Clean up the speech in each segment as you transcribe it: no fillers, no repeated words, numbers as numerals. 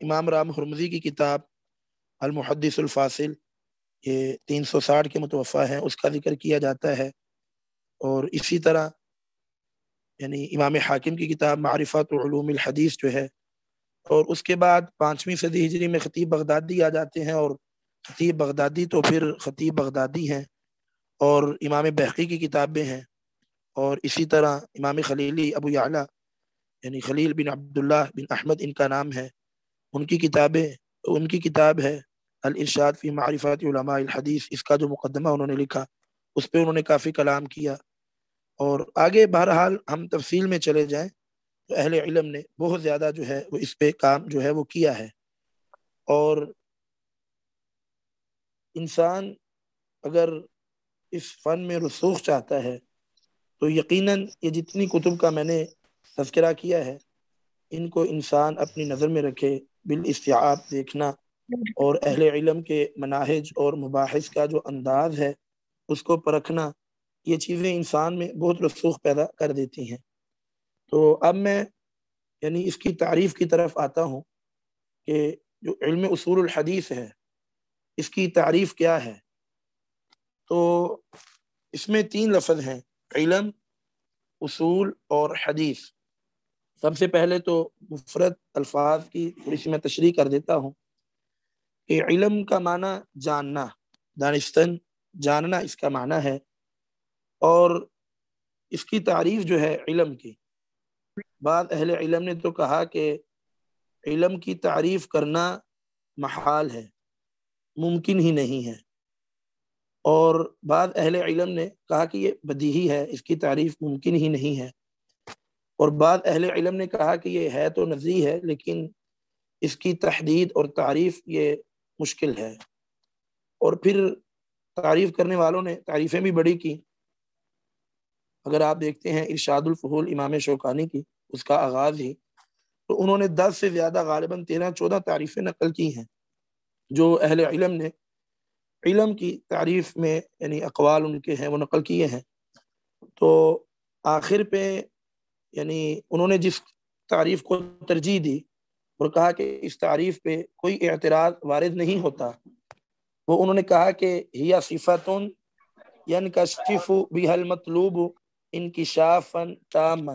امام رام ہرمزی کی کتاب المحدث الفاصل، یہ 360 کے متوفہ ہیں، اس کا ذکر کیا جاتا ہے۔ اور اسی طرح یعنی امام حاکم کی کتاب معرفت علوم الحدیث جو ہے، اور اس کے بعد 5ویں صدی ہجری میں خطیب بغدادی آ جاتے ہیں، اور خطیب بغدادی تو پھر خطیب بغدادی ہیں، اور امام بہقی کی کتابیں ہیں، اور اسی طرح امام خلیلی ابو یعلا یعنی خلیل بن عبداللہ بن احمد ان کا نام ہے، ان کی کتاب ہے الارشاد فی معرفت علماء الحدیث، اس کا جو مقدمہ انہوں نے لکھا اس پہ انہوں نے کافی کلام کیا۔ اور آگے بہرحال ہم تفصیل میں چلے جائیں تو اہل علم نے بہت زیادہ جو ہے وہ اس پہ کام جو ہے وہ کیا ہے۔ اور انسان اگر اس فن میں رسوخ چاہتا ہے تو یقیناً یہ جتنی کتب کا میں نے تذکرہ کیا ہے ان کو انسان اپنی نظر میں رکھے، بالاستیعاب دیکھنا، اور اہل علم کے مناہج اور مباحث کا جو انداز ہے اس کو پرکھنا، یہ چیزیں انسان میں بہت رسوخ پیدا کر دیتی ہیں۔ تو اب میں یعنی اس کی تعریف کی طرف آتا ہوں کہ جو علم اصول الحدیث ہے اس کی تعریف کیا ہے۔ تو اس میں 3 لفظ ہیں، علم، اصول اور حدیث۔ سب سے پہلے تو مفرد الفاظ کی تھوڑی سی میں تشریح کر دیتا ہوں کہ علم کا معنی جاننا، دانستن، جاننا اس کا معنی ہے۔ اور اس کی تعریف جو ہے علم کی، بعض اہل علم نے تو کہا کہ علم کی تعریف کرنا محال ہے، ممکن ہی نہیں ہے، اور بعض اہل علم نے کہا کہ یہ بدیہی ہے، اس کی تعریف ممکن ہی نہیں ہے، اور بعض اہل علم نے کہا کہ یہ ہے تو نزدی ہے لیکن اس کی تحدید اور تعریف یہ مشکل ہے۔ اور پھر تعریف کرنے والوں نے تعریفیں بھی بڑی کی۔ اگر آپ دیکھتے ہیں ارشاد الفحول امام شوکانی کی، اس کا آغاز ہی تو انہوں نے 10 سے زیادہ غالباً 13-14 تعریفیں نقل کی ہیں جو اہل علم نے علم کی تعریف میں یعنی اقوال ان کے ہیں وہ نقل کیے ہیں۔ تو آخر پہ یعنی انہوں نے جس تعریف کو ترجیح دی اور کہا کہ اس تعریف پہ کوئی اعتراض وارد نہیں ہوتا، وہ انہوں نے کہا کہ ہی صفتٌ ینکشف بها المطلوب انکشافا تاما،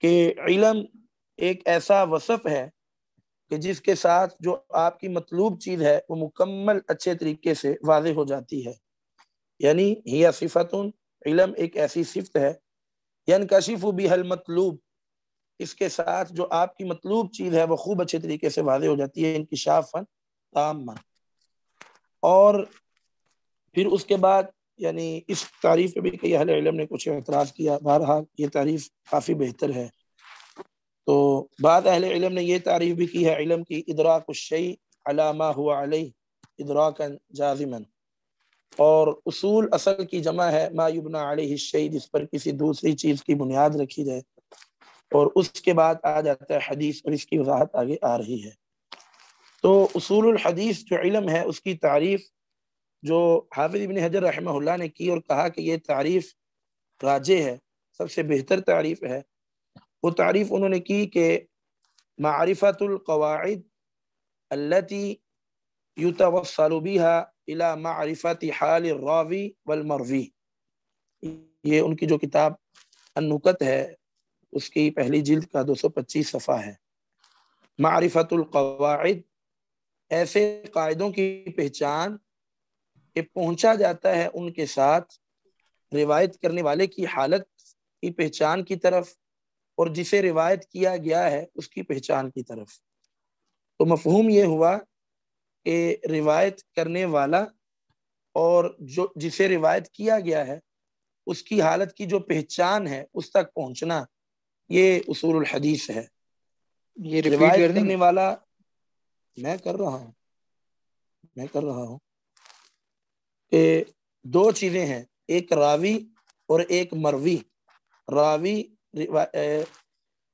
کہ علم ایک ایسا وصف ہے کہ جس کے ساتھ جو آپ کی مطلوب چیز ہے وہ مکمل اچھے طریقے سے واضح ہو جاتی ہے۔ یعنی ہی صفت، علم ایک ایسی صفت ہے، ینکشف بها المطلوب، اس کے ساتھ جو آپ کی مطلوب چیز ہے وہ خوب اچھے طریقے سے واضح ہو جاتی ہے، انکشافا تاما۔ اور پھر اس کے بعد یعنی اس تعریف پہ بھی کئی اہل علم نے کچھ اعتراض کیا، بہرحال یہ تعریف کافی بہتر ہے۔ تو بعض اہل علم نے یہ تعریف بھی کی ہے علم کی، ادراک الشیء علی ما هو علیہ ادراکا جازما، اور اصول اصل کی جمع ہے ما یبنى علیہ الشیء، جس پر کسی دوسری چیز کی بنیاد رکھی جائے، اور اس کے بعد آ جاتا ہے حدیث، اور اس کی وضاحت آگے آ رہی ہے۔ تو اصول الحدیث جو علم ہے اس کی تعریف جو حافظ ابن حجر رحمہ اللہ نے کی اور کہا کہ یہ تعریف راجح ہے، سب سے بہتر تعریف ہے، وہ تعریف انہوں نے کی کہ معرفت القواعد التي يتوصل بها الى معرفت حال الراوی والمروی۔ یہ ان کی جو کتاب النکت ہے اس کی پہلی جلد کا 225 صفحہ ہے۔ معرفت القواعد، ایسے قاعدوں کی پہچان کہ پہنچا جاتا ہے ان کے ساتھ روایت کرنے والے کی حالت کی پہچان کی طرف، اور جسے روایت کیا گیا ہے اس کی پہچان کی طرف۔ تو مفہوم یہ ہوا کہ روایت کرنے والا اور جو جسے روایت کیا گیا ہے اس کی حالت کی جو پہچان ہے اس تک پہنچنا، یہ اصول الحدیث ہے۔ یہ ریپیٹ روایت کر دیں کرنے والا میں کر رہا ہوں کہ 2 چیزیں ہیں، ایک راوی اور ایک مروی۔ راوی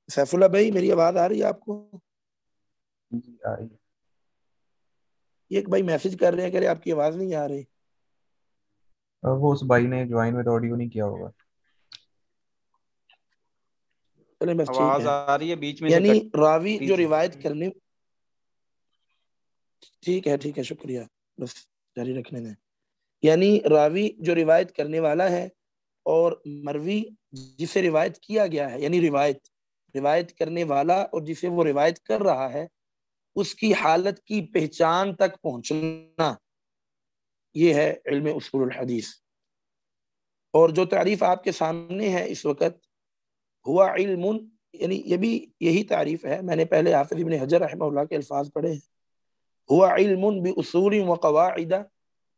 سیف اللہ بھائی میری آواز آ رہی ہے آپ کو؟ جی آ رہی ہے۔ ایک بھائی میسج کر رہے ہیں کہ آپ کی آواز نہیں آ رہی۔ وہ اس بھائی نے جوائن ود آڈیو نہیں کیا ہوگا۔ چلے بس ٹھیک آواز ہے۔ آ رہی ہے، بیچ میں سے یعنی کٹ راوی رہی جو تھی۔ روایت کرنے ٹھیک ہے شکریہ، بس جاری رکھنے دیں۔ یعنی راوی جو روایت کرنے والا ہے اور مروی جسے روایت کیا گیا ہے، یعنی روایت کرنے والا اور جسے وہ روایت کر رہا ہے، اس کی حالت کی پہچان تک پہنچنا، یہ ہے علم اصول الحدیث۔ اور جو تعریف آپ کے سامنے ہے اس وقت، ہوا علم، یعنی یہ بھی یہی تعریف ہے، میں نے پہلے حافظ ابن حجر رحمہ اللہ کے الفاظ پڑھے ہیں، ہوا علم باصول وقواعد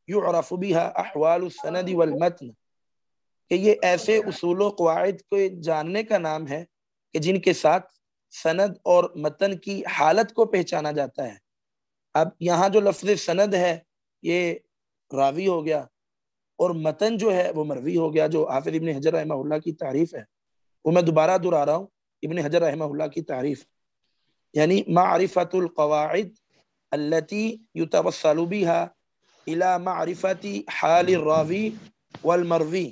یعرف بها احوال السند والمتن، کہ یہ ایسے اصول و قواعد کو جاننے کا نام ہے کہ جن کے ساتھ سند اور متن کی حالت کو پہچانا جاتا ہے۔ اب یہاں جو لفظ سند ہے یہ راوی ہو گیا، اور متن جو ہے وہ مروی ہو گیا، جو حافظ ابن حجر رحمہ اللہ کی تعریف ہے، وہ میں دوبارہ دہرا رہا ہوں، ابن حجر رحمہ اللہ کی تعریف، یعنی معرفت القواعد التي يتوصل بها الى معرفت حال الراوی والمروی۔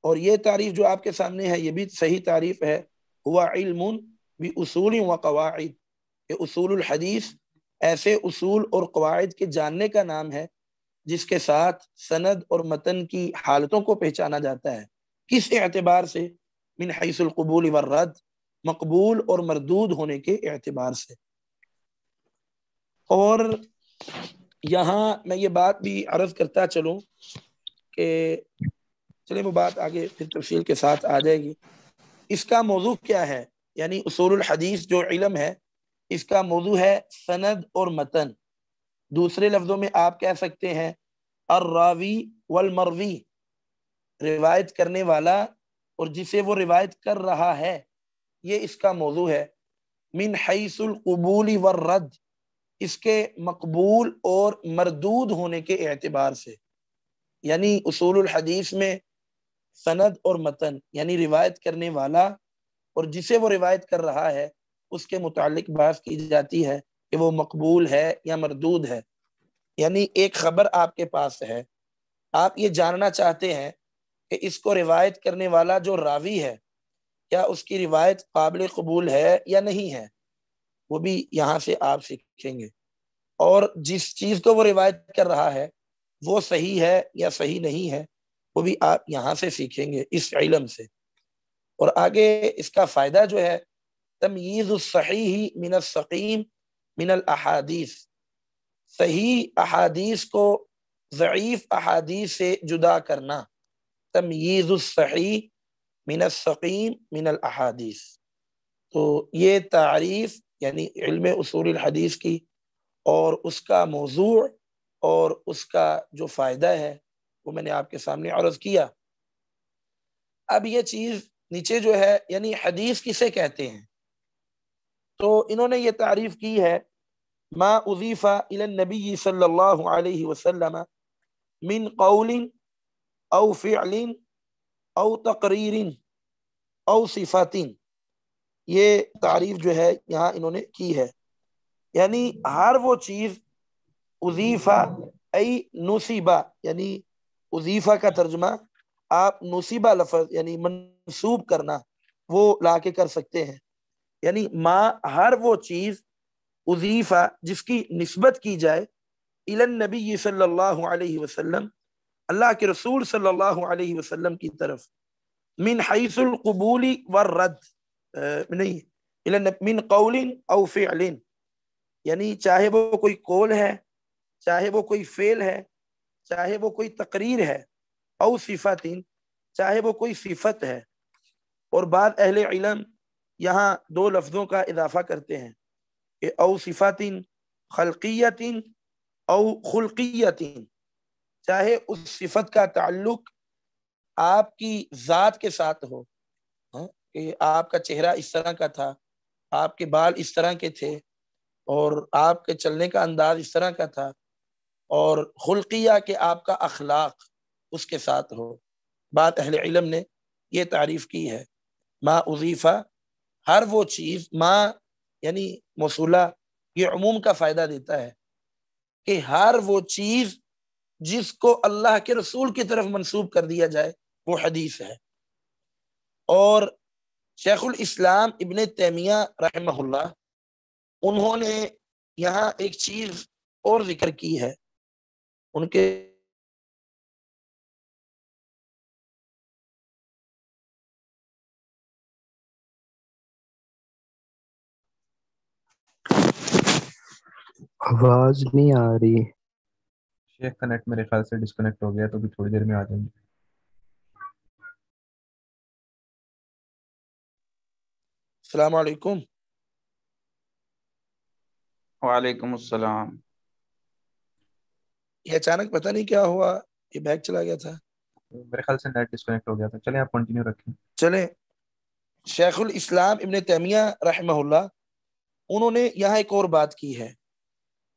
اور یہ تعریف جو آپ کے سامنے ہے یہ بھی صحیح تعریف ہے، ہوا علم باصول وقواعد، کہ اصول الحدیث ایسے اصول اور قواعد کے جاننے کا نام ہے جس کے ساتھ سند اور متن کی حالتوں کو پہچانا جاتا ہے۔ کس اعتبار سے؟ من حیث القبول والرد، مقبول اور مردود ہونے کے اعتبار سے۔ اور یہاں میں یہ بات بھی عرض کرتا چلوں کہ چلیں وہ بات آگے پھر تفصیل کے ساتھ آ جائے گی۔ اس کا موضوع کیا ہے؟ یعنی اصول الحدیث جو علم ہے اس کا موضوع ہے سند اور متن، دوسرے لفظوں میں آپ کہہ سکتے ہیں الراوی والمروی، روایت کرنے والا اور جسے وہ روایت کر رہا ہے، یہ اس کا موضوع ہے۔ من حیث القبول والرد، اس کے مقبول اور مردود ہونے کے اعتبار سے، یعنی اصول الحدیث میں سند اور متن، یعنی روایت کرنے والا اور جسے وہ روایت کر رہا ہے، اس کے متعلق بحث کی جاتی ہے کہ وہ مقبول ہے یا مردود ہے۔ یعنی ایک خبر آپ کے پاس ہے، آپ یہ جاننا چاہتے ہیں کہ اس کو روایت کرنے والا جو راوی ہے کیا اس کی روایت قابل قبول ہے یا نہیں ہے، وہ بھی یہاں سے آپ سیکھیں گے۔ اور جس چیز کو وہ روایت کر رہا ہے وہ صحیح ہے یا صحیح نہیں ہے، وہ بھی آپ یہاں سے سیکھیں گے اس علم سے۔ اور آگے اس کا فائدہ جو ہے تمییز الصحیح من السقیم من الاحادیث، صحیح احادیث کو ضعیف احادیث سے جدا کرنا، تمییز الصحیح من السقیم من الاحادیث۔ تو یہ تعریف یعنی علم اصول الحدیث کی اور اس کا موضوع اور اس کا جو فائدہ ہے وہ میں نے آپ کے سامنے عرض کیا۔ اب یہ چیز نیچے جو ہے یعنی حدیث کسے کہتے ہیں، تو انہوں نے یہ تعریف کی ہے ما اضیف الی النبی صلی اللہ علیہ وسلم من قول او فعل او تقریر او صفات، یہ تعریف جو ہے یہاں انہوں نے کی ہے، یعنی ہر وہ چیز اضیفہ ای نصیبہ، یعنی اضیفہ کا ترجمہ آپ نصیبہ لفظ یعنی منسوب کرنا وہ لا کے کر سکتے ہیں، یعنی ہر وہ چیز اضیفہ جس کی نسبت کی جائے الی النبی صلی اللہ علیہ وسلم، اللہ کے رسول صلی اللہ علیہ وسلم کی طرف، من حیث القبول والرد، نہیں من قول او فعل، یعنی چاہے وہ کوئی قول ہے، چاہے وہ کوئی فعل ہے، چاہے وہ کوئی تقریر ہے، او صفت، چاہے وہ کوئی صفت ہے۔ اور بعض اہل علم یہاں دو لفظوں کا اضافہ کرتے ہیں کہ او صفت خلقیت او خلقیت، چاہے اس صفت کا تعلق آپ کی ذات کے ساتھ ہو، کہ آپ کا چہرہ اس طرح کا تھا، آپ کے بال اس طرح کے تھے، اور آپ کے چلنے کا انداز اس طرح کا تھا، اور خلقیہ کہ آپ کا اخلاق اس کے ساتھ ہو۔ بات اہل علم نے یہ تعریف کی ہے، ما اضیفہ، ہر وہ چیز، ما یعنی موصولہ، یہ عموم کا فائدہ دیتا ہے کہ ہر وہ چیز جس کو اللہ کے رسول کی طرف منسوب کر دیا جائے وہ حدیث ہے۔ اور شیخ الاسلام ابن تیمیہ رحمہ اللہ انہوں نے یہاں ایک چیز اور ذکر کی ہے، ان کے آواز نہیں آ رہی۔ شیخ کا نیٹ میرے خیال سے ڈسکنیکٹ ہو گیا، تو بھی تھوڑی دیر میں آ جائیں گے۔ السلام علیکم۔ وعلیکم السلام۔ یہ اچانک پتہ نہیں کیا ہوا، یہ بیک چلا گیا تھا۔ میرے خیال سے نیٹ ڈسکنیکٹ ہو گیا تھا۔ چلیں آپ کنٹینیو رکھیں۔ چلیں، شیخ الاسلام ابن تیمیہ رحمہ اللہ، انہوں نے یہاں ایک اور بات کی ہے۔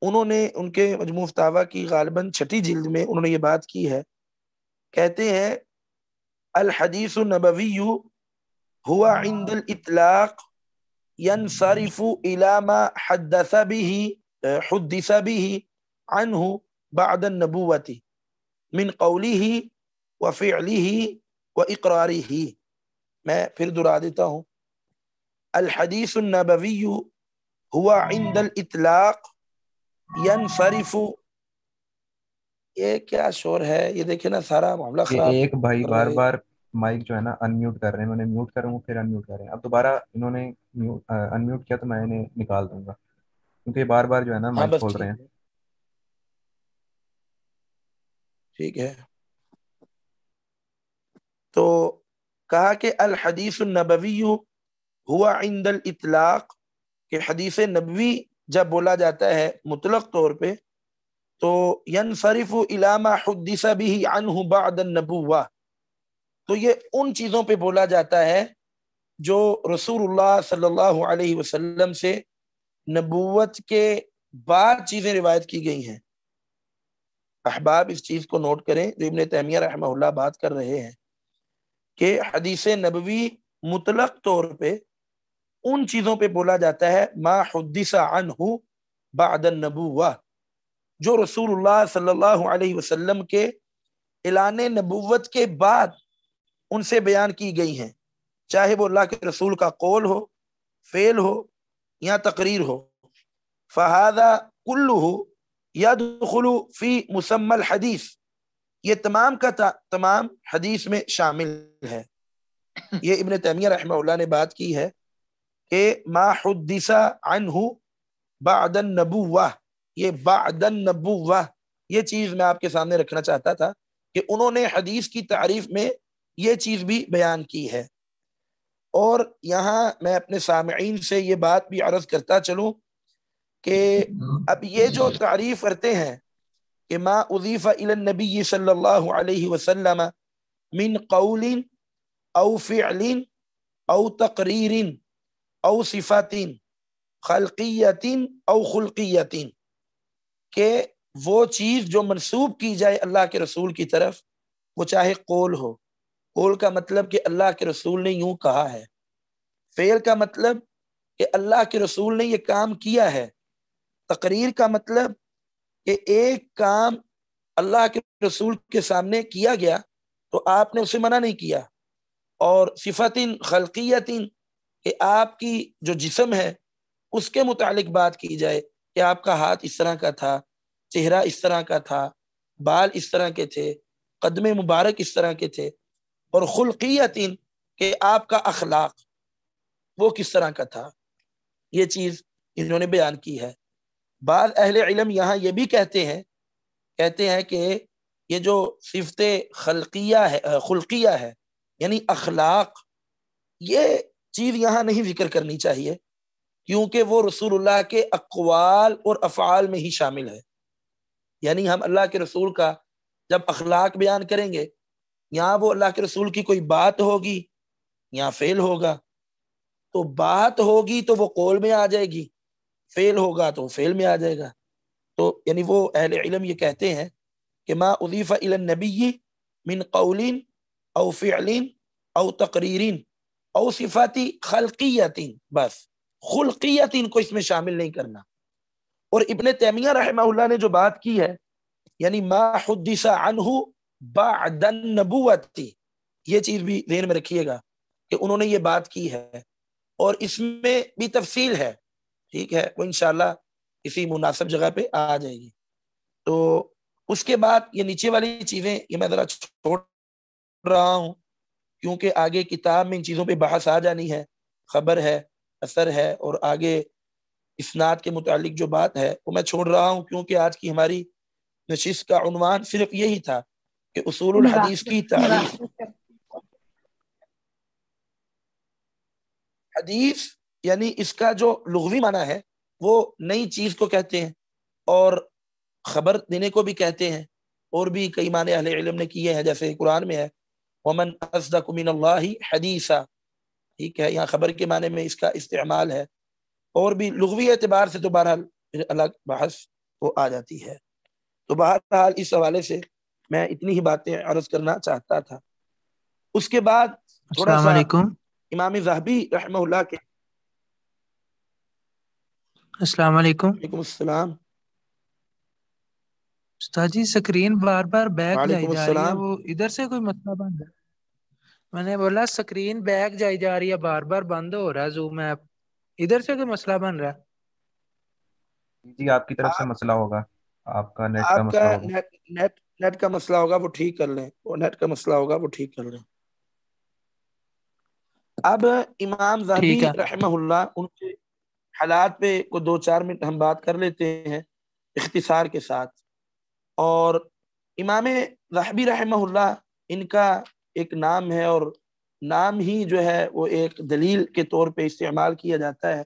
انہوں نے ان کے مجموع فتاویٰ کی غالباً 6 جلد میں انہوں نے یہ بات کی ہے، کہتے ہیں الحدیث النبوی هو عند الاطلاق ينصرف الى ما حدث به عنه بعد النبوة من قوله وفعله واقراره۔ میں پھر دہرا دیتا ہوں، الحدیث النبوی هو عند الاطلاق ينصرف، یہ کیا شور ہے، یہ دیکھیں نا سارا معاملہ یہ خراب ایک بھائی کر بار رہے۔ بار مائک جو ہے نا ان میوٹ کر رہے ہیں، میں نے میوٹ کر رہا ہوں پھر ان میوٹ کر رہے ہیں۔ اب دوبارہ انہوں نے ان میوٹ کیا تو میں انہیں نکال دوں گا، کیونکہ یہ بار بار جو ہے نا ہاں مائک بس کھول رہے ہیں۔ ٹھیک ہے، تو کہا کہ الحدیث النبوی ہوا عند الاطلاق، کہ حدیث نبوی جب بولا جاتا ہے مطلق طور پہ تو ینصرف الی ما حدث به عنہ بعد النبوہ، تو یہ ان چیزوں پہ بولا جاتا ہے جو رسول اللہ صلی اللہ علیہ وسلم سے نبوت کے بعد چیزیں روایت کی گئی ہیں۔ احباب اس چیز کو نوٹ کریں جو ابن تیمیہ رحمہ اللہ بات کر رہے ہیں، کہ حدیث نبوی مطلق طور پہ ان چیزوں پہ بولا جاتا ہے ما حدث عنہ بعد النبوہ، جو رسول اللہ صلی اللہ علیہ وسلم کے اعلان نبوت کے بعد ان سے بیان کی گئی ہیں، چاہے وہ اللہ کے رسول کا قول ہو، فعل ہو یا تقریر ہو۔ فہذا کلہ یدخل فی مسمى الحدیث، یہ تمام کا تمام حدیث میں شامل ہے۔ یہ ابن تیمیہ رحمہ اللہ نے بات کی ہے کہ ما حدث عنہ بعد النبوہ، یہ بعد النبوہ، یہ چیز میں آپ کے سامنے رکھنا چاہتا تھا کہ انہوں نے حدیث کی تعریف میں یہ چیز بھی بیان کی ہے۔ اور یہاں میں اپنے سامعین سے یہ بات بھی عرض کرتا چلوں کہ اب یہ جو تعریف کرتے ہیں کہ ما اضیف الی النبی صلی اللہ علیہ وسلم من قول او فعل او تقریر او صفات خلقیت او خلقیت، کہ وہ چیز جو منسوب کی جائے اللہ کے رسول کی طرف، وہ چاہے قول ہو، قول کا مطلب کہ اللہ کے رسول نے یوں کہا ہے، فعل کا مطلب کہ اللہ کے رسول نے یہ کام کیا ہے، تقریر کا مطلب کہ ایک کام اللہ کے رسول کے سامنے کیا گیا تو آپ نے اسے منع نہیں کیا، اور صفت خلقیت، کہ آپ کی جو جسم ہے اس کے متعلق بات کی جائے کہ آپ کا ہاتھ اس طرح کا تھا، چہرہ اس طرح کا تھا، بال اس طرح کے تھے، قدم مبارک اس طرح کے تھے، اور خلقیت، کہ آپ کا اخلاق وہ کس طرح کا تھا، یہ چیز انہوں نے بیان کی ہے۔ بعض اہل علم یہاں یہ بھی کہتے ہیں کہ یہ جو صفت خلقیہ ہے یعنی اخلاق، یہ چیز یہاں نہیں ذکر کرنی چاہیے، کیونکہ وہ رسول اللہ کے اقوال اور افعال میں ہی شامل ہے۔ یعنی ہم اللہ کے رسول کا جب اخلاق بیان کریں گے، یہاں وہ اللہ کے رسول کی کوئی بات ہوگی یا فعل ہوگا، تو بات ہوگی تو وہ قول میں آ جائے گی، فعل ہوگا تو فعل میں آ جائے گا۔ تو یعنی وہ اہل علم یہ کہتے ہیں کہ ما اضیف الی النبی من قول او فعل او تقریر او صفات خلقیت، بس خلقیت کو اس میں شامل نہیں کرنا۔ اور ابن تیمیہ رحمہ اللہ نے جو بات کی ہے، یعنی ما حدث عنہ بعد النبوت، یہ چیز بھی ذہن میں رکھیے گا کہ انہوں نے یہ بات کی ہے، اور اس میں بھی تفصیل ہے ٹھیک ہے، وہ انشاءاللہ اسی مناسب جگہ پہ آ جائے گی۔ تو اس کے بعد یہ نیچے والی چیزیں یہ میں ذرا چھوڑ رہا ہوں، کیونکہ آگے کتاب میں ان چیزوں پہ بحث آ جانی ہے، خبر ہے، اثر ہے، اور آگے اسناد کے متعلق جو بات ہے وہ میں چھوڑ رہا ہوں، کیونکہ آج کی ہماری نشست کا عنوان صرف یہی تھا کہ اصول الحدیث کی تعریف۔ حدیث یعنی اس کا جو لغوی معنی ہے وہ نئی چیز کو کہتے ہیں، اور خبر دینے کو بھی کہتے ہیں، اور بھی کئی معنی اہل علم نے کیے ہیں، جیسے قرآن میں ہے ومن اصدق من اللہ حدیثا، ٹھیک ہے، یہاں خبر کے معنی میں اس کا استعمال ہے، اور بھی لغوی اعتبار سے تو بہرحال الگ بحث وہ آ جاتی ہے۔ تو بہرحال اس حوالے سے میں اتنی ہی باتیں عرض کرنا چاہتا تھا۔ اس کے بعد تھوڑا السلام سا علیکم۔ امام ذہبی رحمہ اللہ کے السلام علیکم وعلیکم السلام۔ استاد جی سکرین بار بار بیک جائی وعلیکم جا رہی ہے، السلام۔ وہ ادھر سے کوئی مسئلہ بن رہا ہے؟ میں نے بولا سکرین بیک جائی جا رہی ہے، بار بار بند ہو رہا ہے زوم ایپ، ادھر سے کوئی مسئلہ بن رہا ہے؟ جی آپ کی طرف سے مسئلہ ہوگا، آپ کا نیٹ کا آپ کا مسئلہ ہوگا۔ نیٹ کا مسئلہ ہوگا، وہ ٹھیک کر لیں، وہ نیٹ کا مسئلہ ہوگا وہ ٹھیک کر لیں۔ اب امام ذہبی ٹھیک ہے۔ رحمہ اللہ ان کے حالات پہ کو 2-4 منٹ ہم بات کر لیتے ہیں اختصار کے ساتھ۔ اور امام ذہبی رحمہ اللہ ان کا ایک نام ہے، اور نام ہی جو ہے وہ ایک دلیل کے طور پہ استعمال کیا جاتا ہے۔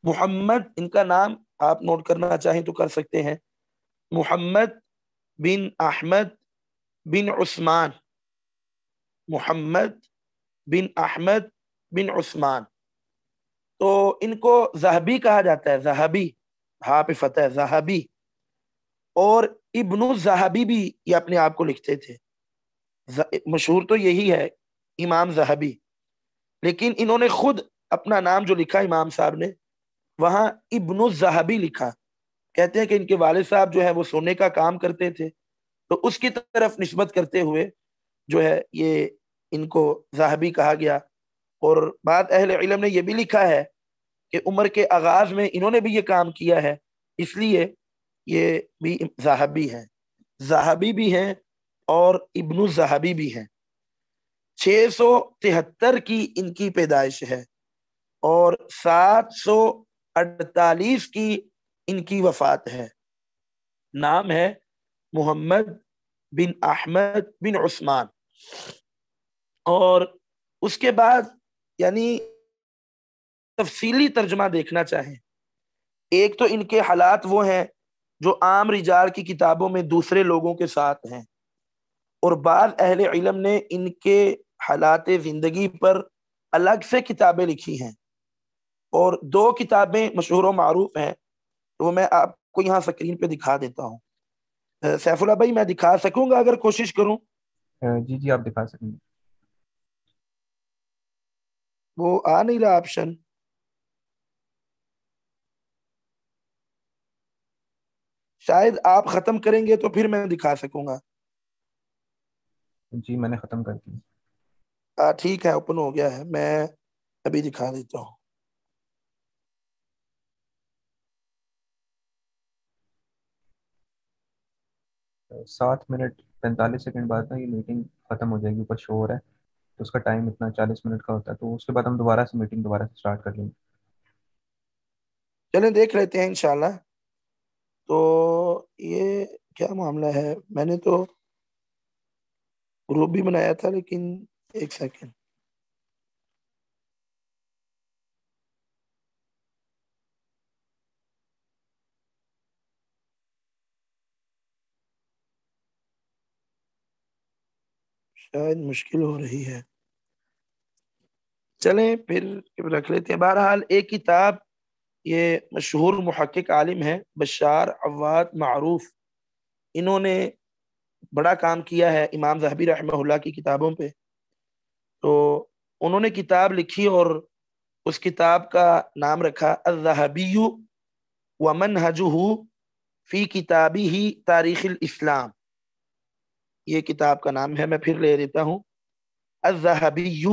محمد ان کا نام آپ نوٹ کرنا چاہیں تو کر سکتے ہیں، محمد بن احمد بن عثمان، محمد بن احمد بن عثمان۔ تو ان کو ذہبی کہا جاتا ہے، ذہبی، ہاں پہ فتح ہے، ذہبی، اور ابن الذہبی بھی یہ اپنے آپ کو لکھتے تھے، مشہور تو یہی ہے امام ذہبی، لیکن انہوں نے خود اپنا نام جو لکھا امام صاحب نے وہاں ابن الذہبی لکھا۔ کہتے ہیں کہ ان کے والد صاحب جو ہے وہ سونے کا کام کرتے تھے، تو اس کی طرف نسبت کرتے ہوئے جو ہے یہ ان کو ذہبی کہا گیا۔ اور بعض اہل علم نے یہ بھی لکھا ہے کہ عمر کے آغاز میں انہوں نے بھی یہ کام کیا ہے، اس لیے یہ بھی ذہبی ہیں، ذہبی بھی ہیں اور ابن الذہبی بھی ہیں۔ 673 کی ان کی پیدائش ہے، اور 748 کی ان کی وفات ہے۔ نام ہے محمد بن احمد بن عثمان۔ اور اس کے بعد یعنی تفصیلی ترجمہ دیکھنا چاہیں، ایک تو ان کے حالات وہ ہیں جو عام رجال کی کتابوں میں دوسرے لوگوں کے ساتھ ہیں، اور بعض اہل علم نے ان کے حالات زندگی پر الگ سے کتابیں لکھی ہیں، اور 2 کتابیں مشہور و معروف ہیں، تو میں آپ کو یہاں سکرین پہ دکھا دیتا ہوں۔ سیف اللہ بھائی میں دکھا سکوں گا اگر کوشش کروں؟ جی جی آپ دکھا سکیں گے۔ وہ آ نہیں رہا آپشن۔ شاید آپ ختم کریں گے تو پھر میں دکھا سکوں گا۔ جی میں نے ختم کر دی۔ ٹھیک ہے، اوپن ہو گیا ہے، میں ابھی دکھا دیتا ہوں۔ سات منٹ 45 سیکنڈ بعد نا یہ میٹنگ ختم ہو جائے گی، اوپر شو ہو رہا ہے، تو اس کا ٹائم اتنا 40 منٹ کا ہوتا ہے، تو اس کے بعد ہم دوبارہ سے میٹنگ دوبارہ سے اسٹارٹ کر لیں گے۔ چلیں دیکھ لیتے ہیں انشاءاللہ۔ تو یہ کیا معاملہ ہے، میں نے تو گروپ بھی بنایا تھا، لیکن ایک سیکنڈ، شاید مشکل ہو رہی ہے، چلیں پھر رکھ لیتے ہیں۔ بہرحال ایک کتاب یہ مشہور محقق عالم ہے بشار عواد معروف، انہوں نے بڑا کام کیا ہے امام ذہبی رحمہ اللہ کی کتابوں پہ، تو انہوں نے کتاب لکھی اور اس کتاب کا نام رکھا الذہبی ومنہجہ فی کتابہ تاریخ الاسلام۔ یہ کتاب کا نام ہے، میں پھر لے دیتا ہوں، الذہبی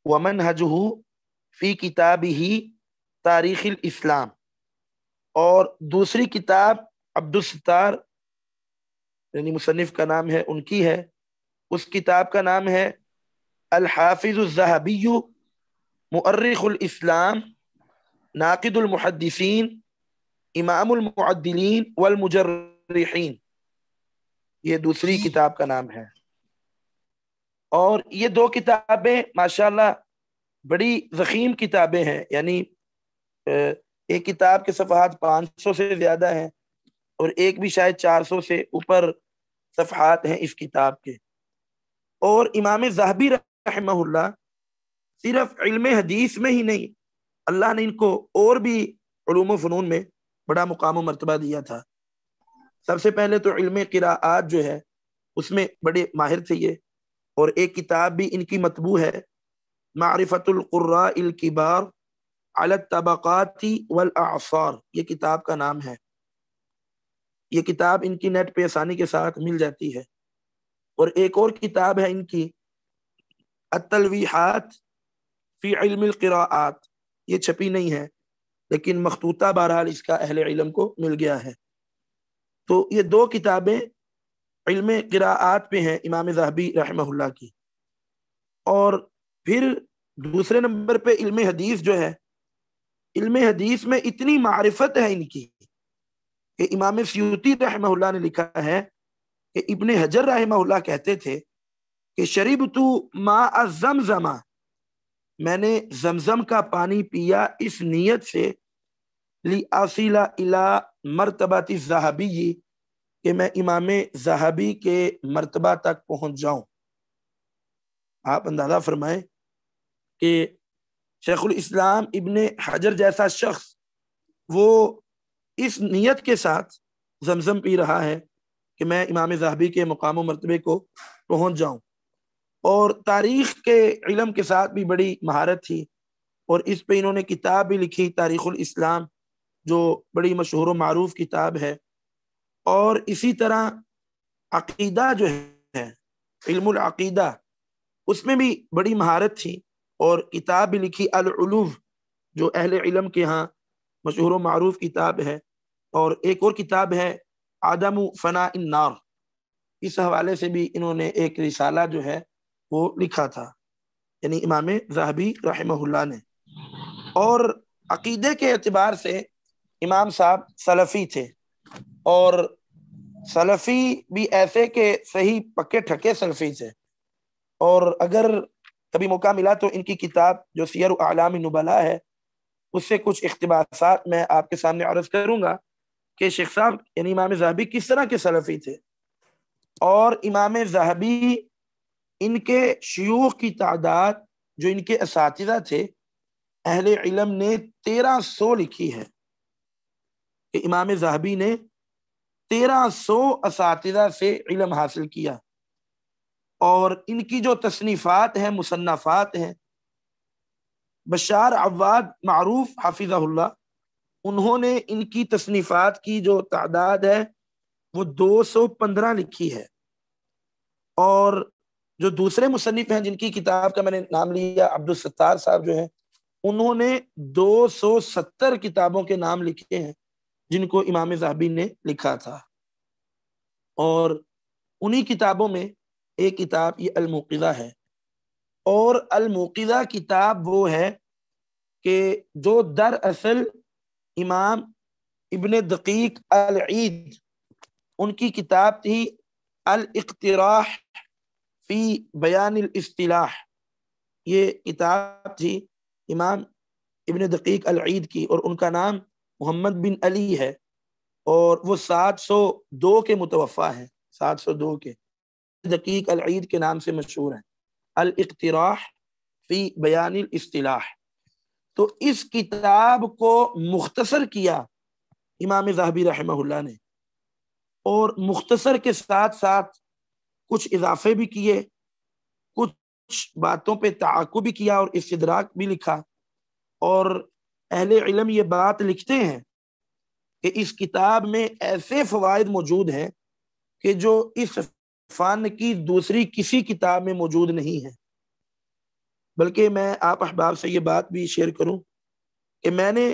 ومنہجہ فی کتابہ تاریخ الاسلام۔ اور دوسری کتاب عبدالستار یعنی مصنف کا نام ہے، ان کی ہے، اس کتاب کا نام ہے الحافظ الذہبی مؤرخ الاسلام ناقد المحدثین امام المعدلین والمجرحین، یہ دوسری کتاب کا نام ہے۔ اور یہ دو کتابیں ماشاءاللہ بڑی ضخیم کتابیں ہیں، یعنی ایک کتاب کے صفحات 500 سے زیادہ ہیں اور ایک بھی شاید 400 سے اوپر صفحات ہیں اس کتاب کے۔ اور امام ذہبی رحمہ اللہ صرف علم حدیث میں ہی نہیں، اللہ نے ان کو اور بھی علوم و فنون میں بڑا مقام و مرتبہ دیا تھا۔ سب سے پہلے تو علم قراءات جو ہے اس میں بڑے ماہر تھے یہ، اور ایک کتاب بھی ان کی مطبوع ہے، معرفت القراء الکبار علی الطبقات والاعصار، یہ کتاب کا نام ہے۔ یہ کتاب ان کی نیٹ پہ آسانی کے ساتھ مل جاتی ہے۔ اور ایک اور کتاب ہے ان کی التلویحات فی علم القراءات، یہ چھپی نہیں ہے لیکن مخطوطہ بہرحال اس کا اہل علم کو مل گیا ہے۔ تو یہ دو کتابیں علم قراءات پہ ہیں امام ذہبی رحمہ اللہ کی۔ اور پھر دوسرے نمبر پہ علم حدیث جو ہے، علم حدیث میں اتنی معرفت ہے ان کی کہ امام سیوطی رحمہ اللہ نے لکھا ہے کہ ابن حجر رحمہ اللہ کہتے تھے کہ شربت ماء زمزم، میں نے زمزم کا پانی پیا اس نیت سے لِأَصِلَ إِلَى مرتبۃ الذہبی، کہ میں امام ذہبی کے مرتبہ تک پہنچ جاؤں۔ آپ اندازہ فرمائیں کہ شیخ الاسلام ابن حجر جیسا شخص وہ اس نیت کے ساتھ زمزم پی رہا ہے کہ میں امام ذہبی کے مقام و مرتبے کو پہنچ جاؤں۔ اور تاریخ کے علم کے ساتھ بھی بڑی مہارت تھی، اور اس پہ انہوں نے کتاب بھی لکھی تاریخ الاسلام، جو بڑی مشہور و معروف کتاب ہے۔ اور اسی طرح عقیدہ جو ہے، علم العقیدہ، اس میں بھی بڑی مہارت تھی، اور کتاب بھی لکھی العلو، جو اہل علم کے ہاں مشہور و معروف کتاب ہے۔ اور ایک اور کتاب ہے عدم فناء النار، اس حوالے سے بھی انہوں نے ایک رسالہ جو ہے وہ لکھا تھا، یعنی امام ذہبی رحمہ اللہ نے۔ اور عقیدے کے اعتبار سے امام صاحب سلفی تھے، اور سلفی بھی ایسے کہ صحیح پکے ٹھکے سلفی تھے۔ اور اگر کبھی موقع ملا تو ان کی کتاب جو سیر اعلام نبلاء ہے، اس سے کچھ اقتباسات میں آپ کے سامنے عرض کروں گا کہ شیخ صاحب یعنی امام ذہبی کس طرح کے سلفی تھے۔ اور امام ذہبی، ان کے شیوخ کی تعداد جو ان کے اساتذہ تھے، اہل علم نے 1300 لکھی ہے کہ امام ذہبی نے 1300 اساتذہ سے علم حاصل کیا۔ اور ان کی جو تصنیفات ہیں، مصنفات ہیں، بشار عواد معروف حفظہ اللہ، انہوں نے ان کی تصنیفات کی جو تعداد ہے وہ 215 لکھی ہے۔ اور جو دوسرے مصنف ہیں جن کی کتاب کا میں نے نام لیا، عبدالستار صاحب جو ہیں، انہوں نے 270 کتابوں کے نام لکھے ہیں جن کو امام ذہبی نے لکھا تھا۔ اور انہی کتابوں میں ایک کتاب یہ الموقظہ ہے۔ اور الموقظہ کتاب وہ ہے کہ جو دراصل امام ابن دقیق العید ان کی کتاب تھی الاقتراح فی بیان الاصطلاح، یہ کتاب تھی امام ابن دقیق العید کی، اور ان کا نام محمد بن علی ہے، اور وہ 702 کے متوفا ہیں، 702 کے، دقیق العید کے نام سے مشہور ہیں، الاقتراح فی بیان الاصطلاح۔ تو اس کتاب کو مختصر کیا امام ذہبی رحمہ اللہ نے، اور مختصر کے ساتھ ساتھ کچھ اضافے بھی کیے، کچھ باتوں پہ تعاقب بھی کیا، اور استدراک بھی لکھا۔ اور اہل علم یہ بات لکھتے ہیں کہ اس کتاب میں ایسے فوائد موجود ہیں کہ جو اس فن کی دوسری کسی کتاب میں موجود نہیں ہے۔ بلکہ میں آپ احباب سے یہ بات بھی شیئر کروں کہ میں نے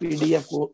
PDF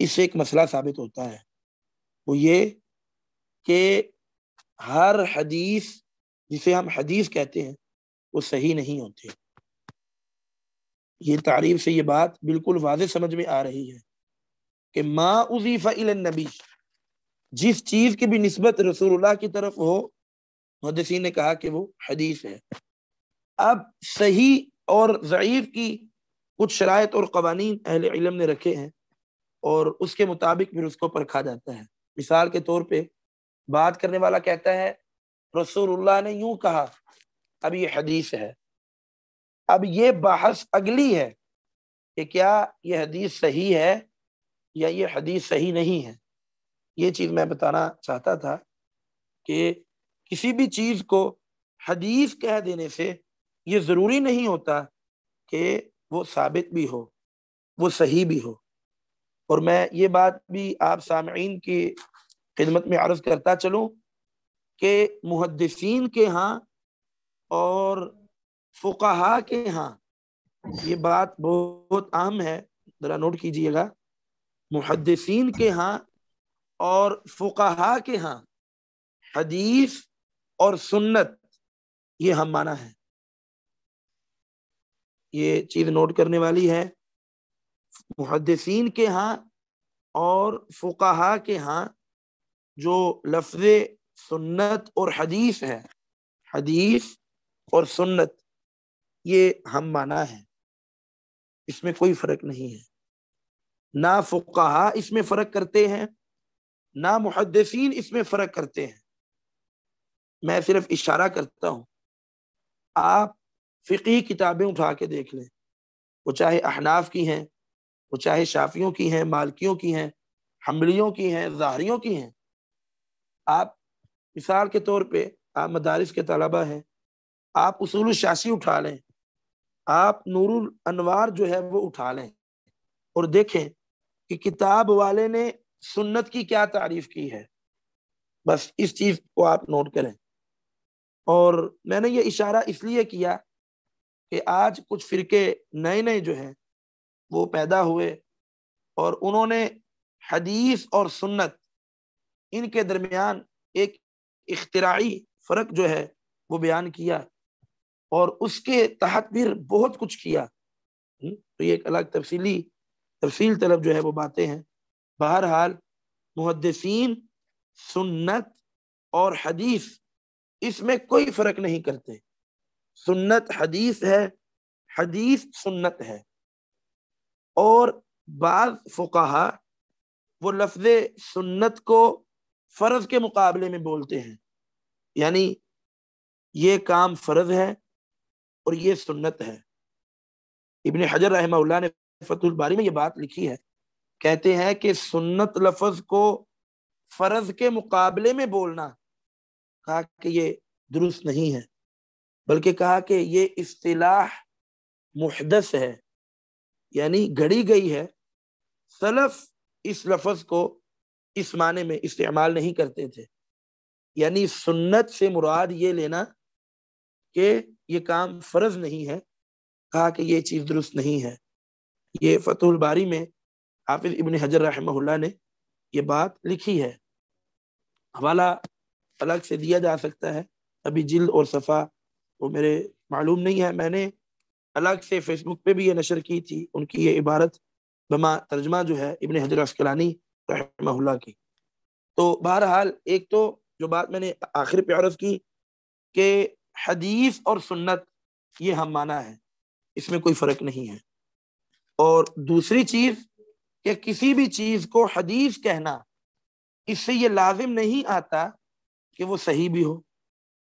اس سے ایک مسئلہ ثابت ہوتا ہے، وہ یہ کہ ہر حدیث جسے ہم حدیث کہتے ہیں وہ صحیح نہیں ہوتے۔ یہ تعریف سے یہ بات بالکل واضح سمجھ میں آ رہی ہے کہ ما اضیف الی النبی، جس چیز کی بھی نسبت رسول اللہ کی طرف ہو، محدثین نے کہا کہ وہ حدیث ہے۔ اب صحیح اور ضعیف کی کچھ شرائط اور قوانین اہل علم نے رکھے ہیں، اور اس کے مطابق پھر اس کو پرکھا جاتا ہے۔ مثال کے طور پہ بات کرنے والا کہتا ہے رسول اللہ نے یوں کہا، اب یہ حدیث ہے۔ اب یہ بحث اگلی ہے کہ کیا یہ حدیث صحیح ہے یا یہ حدیث صحیح نہیں ہے۔ یہ چیز میں بتانا چاہتا تھا کہ کسی بھی چیز کو حدیث کہہ دینے سے یہ ضروری نہیں ہوتا کہ وہ ثابت بھی ہو، وہ صحیح بھی ہو۔ اور میں یہ بات بھی آپ سامعین کی خدمت میں عرض کرتا چلوں کہ محدثین کے ہاں اور فقہا کے ہاں یہ بات بہت عام ہے، ذرا نوٹ کیجئے گا، محدثین کے ہاں اور فقہا کے ہاں حدیث اور سنت یہ ہم معنی ہے۔ یہ چیز نوٹ کرنے والی ہے، محدثین کے ہاں اور فقہا کے ہاں جو لفظ سنت اور حدیث ہے، حدیث اور سنت یہ ہم معنی ہے، اس میں کوئی فرق نہیں ہے۔ نہ فقہا اس میں فرق کرتے ہیں، نہ محدثین اس میں فرق کرتے ہیں۔ میں صرف اشارہ کرتا ہوں، آپ فقہی کتابیں اٹھا کے دیکھ لیں، وہ چاہے احناف کی ہیں، وہ چاہے شافیوں کی ہیں، مالکیوں کی ہیں، حنبلیوں کی ہیں، ظاہریوں کی ہیں۔ آپ مثال کے طور پہ آپ مدارس کے طلبہ ہیں، آپ اصول الشاشی اٹھا لیں، آپ نور الانوار جو ہے وہ اٹھا لیں اور دیکھیں کہ کتاب والے نے سنت کی کیا تعریف کی ہے۔ بس اس چیز کو آپ نوٹ کریں۔ اور میں نے یہ اشارہ اس لیے کیا کہ آج کچھ فرقے نئے نئے جو ہیں وہ پیدا ہوئے، اور انہوں نے حدیث اور سنت ان کے درمیان ایک اختراعی فرق جو ہے وہ بیان کیا، اور اس کے تحت بھی بہت کچھ کیا۔ تو یہ ایک الگ تفصیل طلب جو ہے وہ باتیں ہیں۔ بہرحال محدثین سنت اور حدیث اس میں کوئی فرق نہیں کرتے، سنت حدیث ہے، حدیث سنت ہے۔ اور بعض فقہا وہ لفظ سنت کو فرض کے مقابلے میں بولتے ہیں، یعنی یہ کام فرض ہے اور یہ سنت ہے۔ ابن حجر رحمہ اللہ نے فتح الباری میں یہ بات لکھی ہے، کہتے ہیں کہ سنت لفظ کو فرض کے مقابلے میں بولنا، کہا کہ یہ درست نہیں ہے، بلکہ کہا کہ یہ اصطلاح محدث ہے، یعنی گھڑی گئی ہے۔ سلف اس لفظ کو اس معنی میں استعمال نہیں کرتے تھے، یعنی سنت سے مراد یہ لینا کہ یہ کام فرض نہیں ہے، کہا کہ یہ چیز درست نہیں ہے۔ یہ فتح الباری میں حافظ ابن حجر رحمہ اللہ نے یہ بات لکھی ہے، حوالہ الگ سے دیا جا سکتا ہے، ابھی جلد اور صفحہ وہ میرے معلوم نہیں ہے، میں نے الگ سے فیس بک پہ بھی یہ نشر کی تھی، ان کی یہ عبارت بما ترجمہ جو ہے ابن حجر عسقلانی رحمہ اللہ کی۔ تو بہرحال ایک تو جو بات میں نے آخر پہ عرض کی کہ حدیث اور سنت یہ ہم معنی ہے، اس میں کوئی فرق نہیں ہے۔ اور دوسری چیز کہ کسی بھی چیز کو حدیث کہنا، اس سے یہ لازم نہیں آتا کہ وہ صحیح بھی ہو،